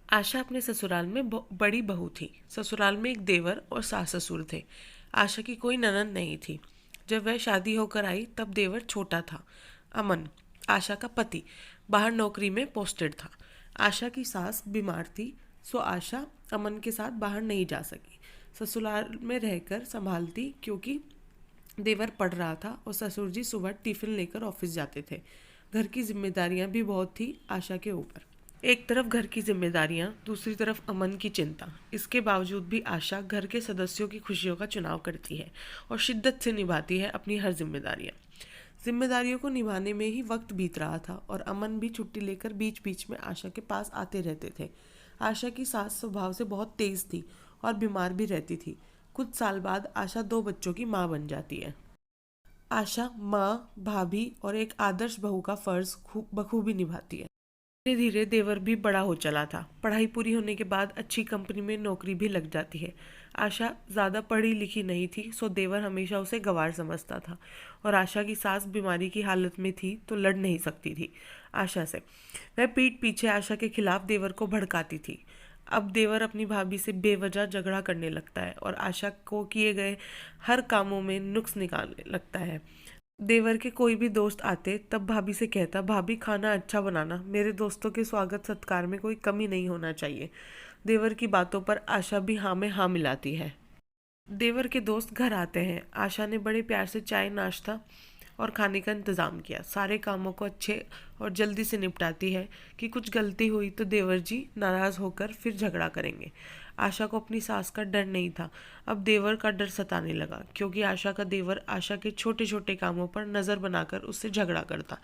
आशा अपने ससुराल में बड़ी बहू थी। ससुराल में एक देवर और सास ससुर थे। आशा की कोई ननद नहीं थी। जब वह शादी होकर आई तब देवर छोटा था। अमन, आशा का पति, बाहर नौकरी में पोस्टेड था। आशा की सास बीमार थी, सो आशा अमन के साथ बाहर नहीं जा सकी। ससुराल में रहकर संभालती, क्योंकि देवर पढ़ रहा था और ससुर जी सुबह टिफिन लेकर ऑफिस जाते थे। घर की जिम्मेदारियां भी बहुत थी आशा के ऊपर। एक तरफ घर की जिम्मेदारियां, दूसरी तरफ अमन की चिंता। इसके बावजूद भी आशा घर के सदस्यों की खुशियों का चुनाव करती है और शिद्दत से निभाती है अपनी हर जिम्मेदारियां। जिम्मेदारियों को निभाने में ही वक्त बीत रहा था और अमन भी छुट्टी लेकर बीच बीच में आशा के पास आते रहते थे। आशा की सास स्वभाव से बहुत तेज थी और बीमार भी रहती थी। कुछ साल बाद आशा 2 बच्चों की माँ बन जाती है। आशा माँ, भाभी और एक आदर्श बहू का फर्ज बखूबी निभाती है। धीरे धीरे देवर भी बड़ा हो चला था। पढ़ाई पूरी होने के बाद अच्छी कंपनी में नौकरी भी लग जाती है। आशा ज़्यादा पढ़ी लिखी नहीं थी, सो देवर हमेशा उसे गंवार समझता था और आशा की सास बीमारी की हालत में थी तो लड़ नहीं सकती थी आशा से। वह पीठ पीछे आशा के खिलाफ देवर को भड़काती थी। अब देवर अपनी भाभी से बेवजह झगड़ा करने लगता है और आशा को किए गए हर कामों में नुक्स निकालने लगता है। देवर के कोई भी दोस्त आते तब भाभी से कहता, भाभी खाना अच्छा बनाना, मेरे दोस्तों के स्वागत सत्कार में कोई कमी नहीं होना चाहिए। देवर की बातों पर आशा भी हाँ में हाँ मिलाती है। देवर के दोस्त घर आते हैं। आशा ने बड़े प्यार से चाय, नाश्ता और खाने का इंतज़ाम किया। सारे कामों को अच्छे और जल्दी से निपटाती है कि कुछ गलती हुई तो देवर जी नाराज़ होकर फिर झगड़ा करेंगे। आशा को अपनी सास का डर नहीं था, अब देवर का डर सताने लगा, क्योंकि आशा का देवर आशा के छोटे छोटे कामों पर नज़र बनाकर उससे झगड़ा करता।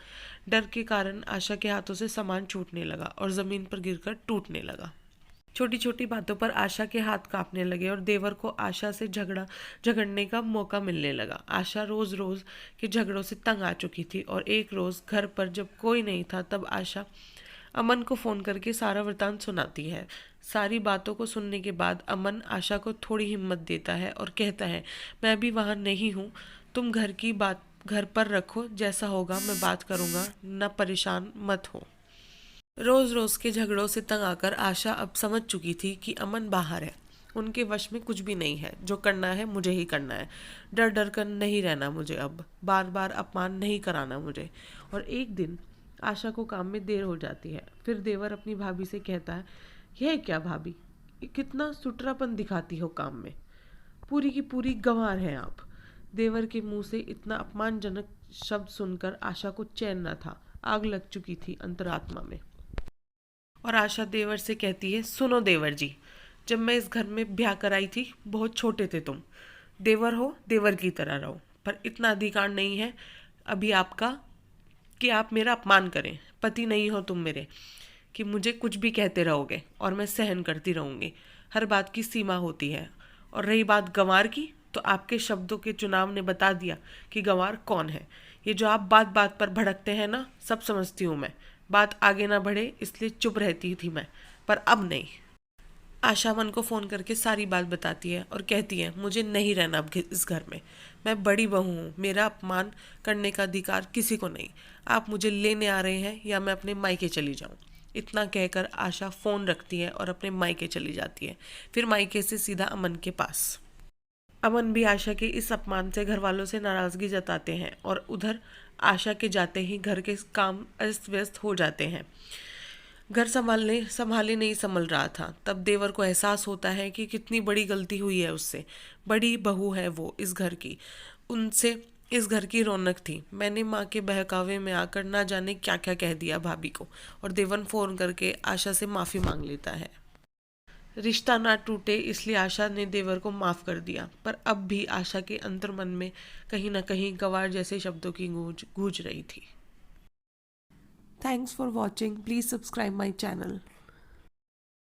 डर के कारण आशा के हाथों से सामान छूटने लगा और ज़मीन पर गिरकर टूटने लगा। छोटी छोटी बातों पर आशा के हाथ कांपने लगे और देवर को आशा से झगड़ने का मौका मिलने लगा। आशा रोज रोज के झगड़ों से तंग आ चुकी थी और एक रोज घर पर जब कोई नहीं था तब आशा अमन को फोन करके सारा वृतांत सुनाती है। सारी बातों को सुनने के बाद अमन आशा को थोड़ी हिम्मत देता है और कहता है, मैं भी वहाँ नहीं हूँ, तुम घर की बात घर पर रखो, जैसा होगा मैं बात करूँगा, न परेशान मत हो। रोज रोज के झगड़ों से तंग आकर आशा अब समझ चुकी थी कि अमन बाहर है, उनके वश में कुछ भी नहीं है। जो करना है मुझे ही करना है। डर डर कर नहीं रहना मुझे, अब बार बार अपमान नहीं कराना मुझे। और एक दिन आशा को काम में देर हो जाती है। फिर देवर अपनी भाभी से कहता है, यह क्या भाभी, कितना सुटरापन दिखाती हो काम में, पूरी की पूरी गंवार हैं आप। देवर के मुंह से इतना अपमानजनक शब्द सुनकर आशा को चैन न था। आग लग चुकी थी अंतरात्मा में। और आशा देवर से कहती है, सुनो देवर जी, जब मैं इस घर में ब्याह कराई थी बहुत छोटे थे तुम। देवर हो, देवर की तरह रहो, पर इतना अधिकार नहीं है अभी आपका कि आप मेरा अपमान करें। पति नहीं हो तुम मेरे कि मुझे कुछ भी कहते रहोगे और मैं सहन करती रहूँगी। हर बात की सीमा होती है। और रही बात गंवार की, तो आपके शब्दों के चुनाव ने बता दिया कि गंवार कौन है। ये जो आप बात बात पर भड़कते हैं ना, सब समझती हूँ मैं। बात आगे ना बढ़े इसलिए चुप रहती थी मैं, पर अब नहीं। आशा मन को फ़ोन करके सारी बात बताती है और कहती है, मुझे नहीं रहना अब इस घर में। मैं बड़ी बहू हूँ, मेरा अपमान करने का अधिकार किसी को नहीं। आप मुझे लेने आ रहे हैं या मैं अपने मायके चली जाऊँ। इतना कहकर आशा फ़ोन रखती है और अपने मायके चली जाती है। फिर मायके से सीधा अमन के पास। अमन भी आशा के इस अपमान से घर वालों से नाराज़गी जताते हैं और उधर आशा के जाते ही घर के काम अस्त व्यस्त हो जाते हैं। घर संभालने संभाले नहीं संभल रहा था। तब देवर को एहसास होता है कि कितनी बड़ी गलती हुई है उससे। बड़ी बहू है वो इस घर की, उनसे इस घर की रौनक थी। मैंने माँ के बहकावे में आकर ना जाने क्या क्या कह दिया भाभी को। और देवन फ़ोन करके आशा से माफ़ी मांग लेता है। रिश्ता ना टूटे इसलिए आशा ने देवर को माफ़ कर दिया, पर अब भी आशा के अंतर मन में कहीं ना कहीं गवार जैसे शब्दों की गूंज गूंज रही थी। Thanks for watching. Please subscribe my channel.